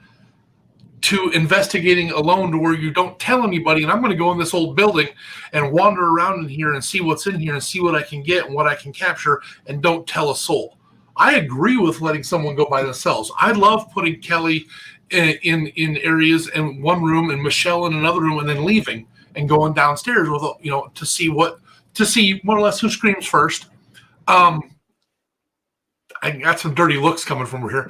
to investigating alone to where you don't tell anybody, and I'm going to go in this old building and wander around in here and see what's in here and see what I can get and what I can capture, and don't tell a soul. I agree with letting someone go by themselves. I love putting Kelly in areas in one room and Michelle in another room and then leaving and going downstairs with to see more or less who screams first. I got some dirty looks coming from over here.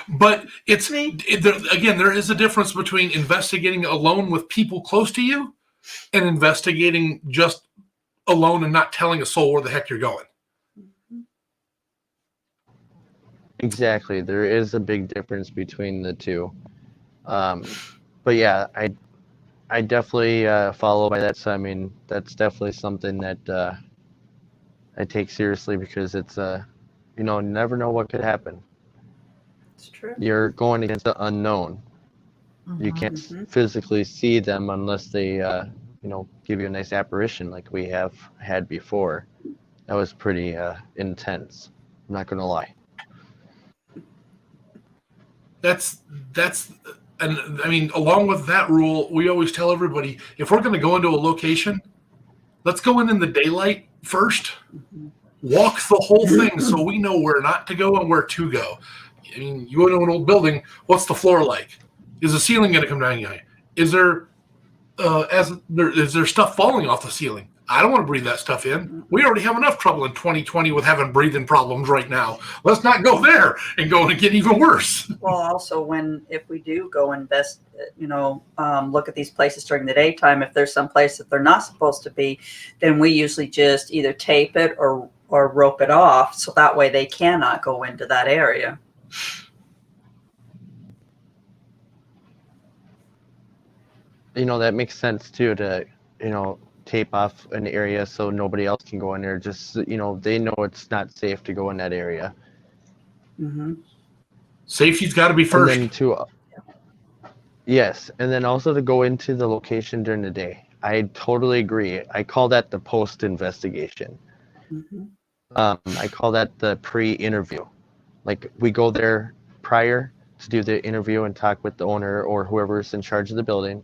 But there is a difference between investigating alone with people close to you and investigating just alone and not telling a soul where the heck you're going. Exactly. There is a big difference between the two. But yeah, I definitely follow by that. So, I mean, that's definitely something that I take seriously because it's, you never know what could happen. It's true. You're going against the unknown. You can't physically see them unless they, give you a nice apparition like we have had before. That was pretty intense. I'm not going to lie. And I mean, along with that rule, we always tell everybody, if we're going to go into a location, let's go in the daylight first. Walk the whole thing so we know where not to go and where to go. I mean, you go into an old building, what's the floor like? Is the ceiling going to come down? Is there stuff falling off the ceiling? I don't want to breathe that stuff in. We already have enough trouble in 2020 with having breathing problems right now. Let's not go there and go and get even worse. Well, also if we do go invest, look at these places during the daytime, if there's some place that they're not supposed to be, then we usually just either tape it or rope it off. So that way they cannot go into that area. That makes sense too to, tape off an area so nobody else can go in there. Just, they know it's not safe to go in that area. Mm-hmm. Safety's got to be first. And then yes, and then also to go into the location during the day. I totally agree. I call that the post-investigation. Mm-hmm. I call that the pre-interview. Like, we go there prior to do the interview and talk with the owner or whoever's in charge of the building.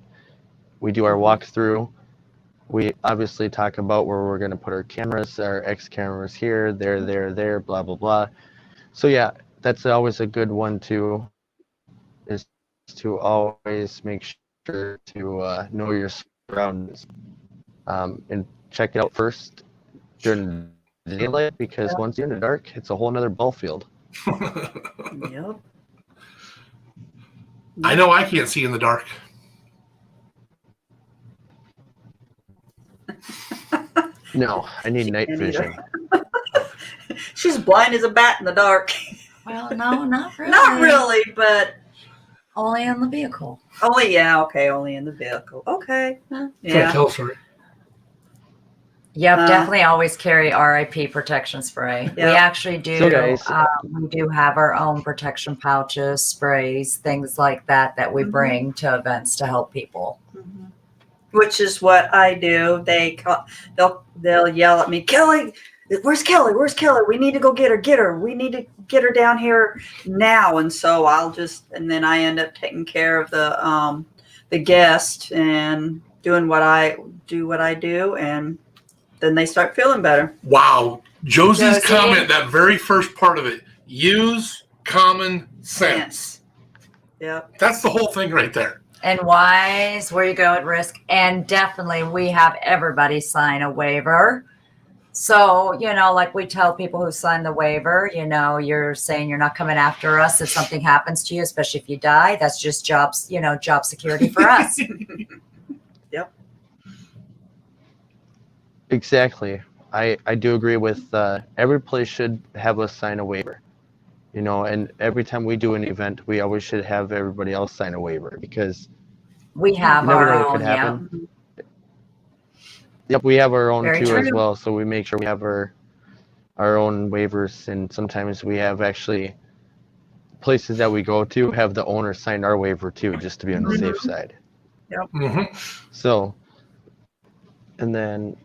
We do our walkthrough. We obviously talk about where we're going to put our cameras, our X cameras here, there, blah, blah, blah. So yeah, that's always a good one too, is to always make sure to know your surroundings and check it out first during the daylight, because once you're in the dark, it's a whole nother ball field. Yep. I know I can't see in the dark. No, I need night Can't either. vision. She's blind as a bat in the dark. Well, no, not really. Not really, but Only in the vehicle. only only in the vehicle. Okay. Can't Yeah. tell, sorry. Yep, Uh, definitely always carry RIP protection spray. We Yeah. actually do. So, guys- We do have our own protection pouches, sprays, things like that we Mhm. bring to events to help people. Mhm. Which is what I do. They'll yell at me, Kelly, where's Kelly? Where's Kelly? We need to go get her. We need to get her down here now. And so and then I end up taking care of the guest and doing what I do, and then they start feeling better. Wow. Josie's Josie? comment, that very first part of it, use common sense. Yep. That's the whole thing right there. And wise, where you go at risk. And definitely we have everybody sign a waiver. So, like we tell people who sign the waiver, you're saying you're not coming after us if something happens to you, especially if you die. That's just job security for us. Yep. Exactly. I do agree with every place should have us sign a waiver. And every time we do an event, we always should have everybody else sign a waiver because We have you never know our what own, could yeah. happen. Yep, we have our own Very too as true. well. So we make sure we have our own waivers, and sometimes we have actually places that we go to have the owner sign our waiver too, just to be on the safe side. Mm-hmm. So, and then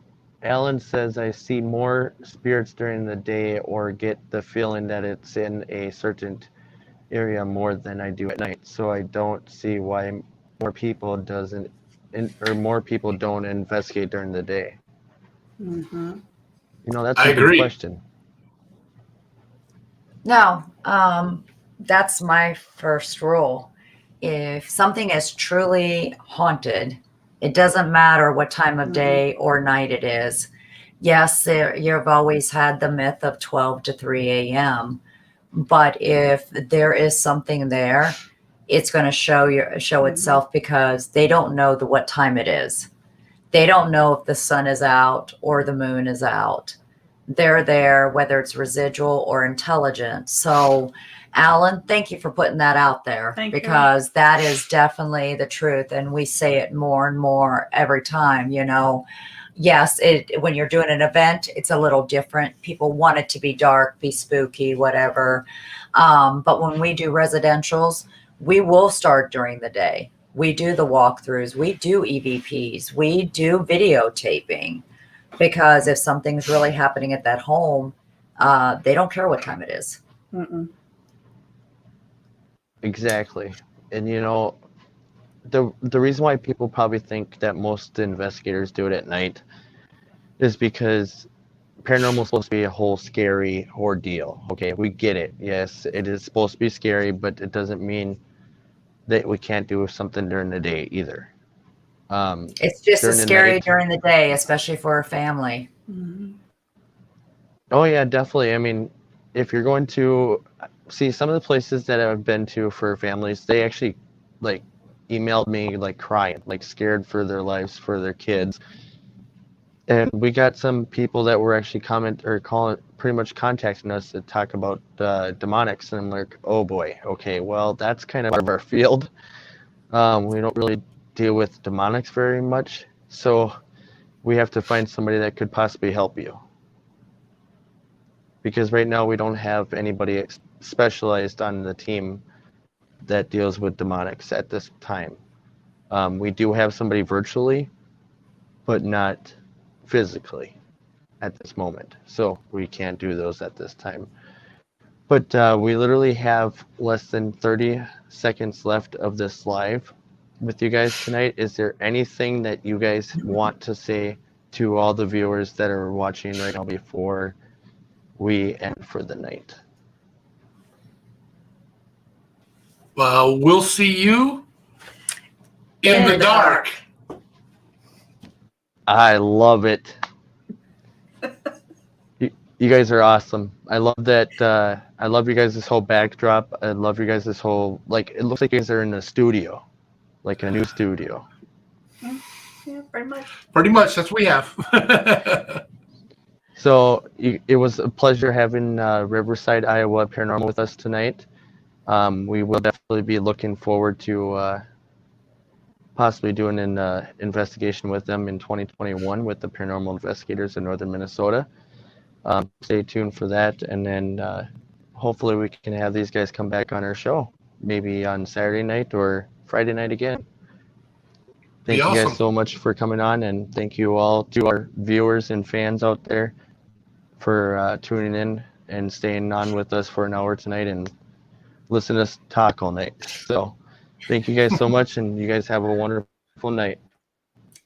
Alan says, I see more spirits during the day or get the feeling that it's in a certain area more than I do at night. So I don't see why more people don't investigate during the day. Mm-hmm. That's I a good agree. question. No, that's my first rule. If something is truly haunted, it doesn't matter what time of day or night it is. Yes, you've always had the myth of 12 to 3 a.m. But if there is something there, it's going to show itself because they don't know what time it is. They don't know if the sun is out or the moon is out. They're there, whether it's residual or intelligent. So, Alan, thank you for putting that out there because that is definitely the truth. And we say it more and more every time, Yes, when you're doing an event, it's a little different. People want it to be dark, be spooky, whatever. But when we do residentials, we will start during the day. We do the walkthroughs. We do EVPs. We do videotaping. Because if something's really happening at that home, they don't care what time it is. Mm-mm. Exactly. And the reason why people probably think that most investigators do it at night is because paranormal is supposed to be a whole scary ordeal. Okay, we get it. Yes, it is supposed to be scary, but it doesn't mean that we can't do something during the day either. It's just as scary during the day, especially for a family. Mm-hmm. Oh yeah, definitely. I mean, if you're going to see some of the places that I've been to for families, they actually emailed me crying, scared for their lives, for their kids. And we got some people that were actually pretty much contacting us to talk about demonics, and I'm like, oh boy, okay, well that's kind of part of our field. We don't really deal with demonics very much, so we have to find somebody that could possibly help you. Because right now we don't have anybody specialized on the team that deals with demonics at this time. We do have somebody virtually, but not physically at this moment. So we can't do those at this time. But we literally have less than 30 seconds left of this live with you guys tonight. Is there anything that you guys want to say to all the viewers that are watching right now before we end for the night? We'll see you in the dark. I love it. You guys are awesome. I love that. I love you guys' this whole backdrop. I love you guys this whole, it looks like you guys are in a studio, like a new studio. Yeah, pretty much. Pretty much, that's what we have. So it was a pleasure having Riverside, Iowa Paranormal with us tonight. We will definitely be looking forward to possibly doing an investigation with them in 2021 with the paranormal investigators in northern Minnesota. Stay tuned for that, and then hopefully we can have these guys come back on our show, maybe on Saturday night or Friday night again. Thank you guys so much for coming on, and thank you all to our viewers and fans out there for tuning in and staying on with us for an hour tonight and listen to us talk all night. So thank you guys so much, and you guys have a wonderful night.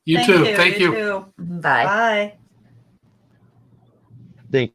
You too. Thank you. Too. Bye. Bye. Thank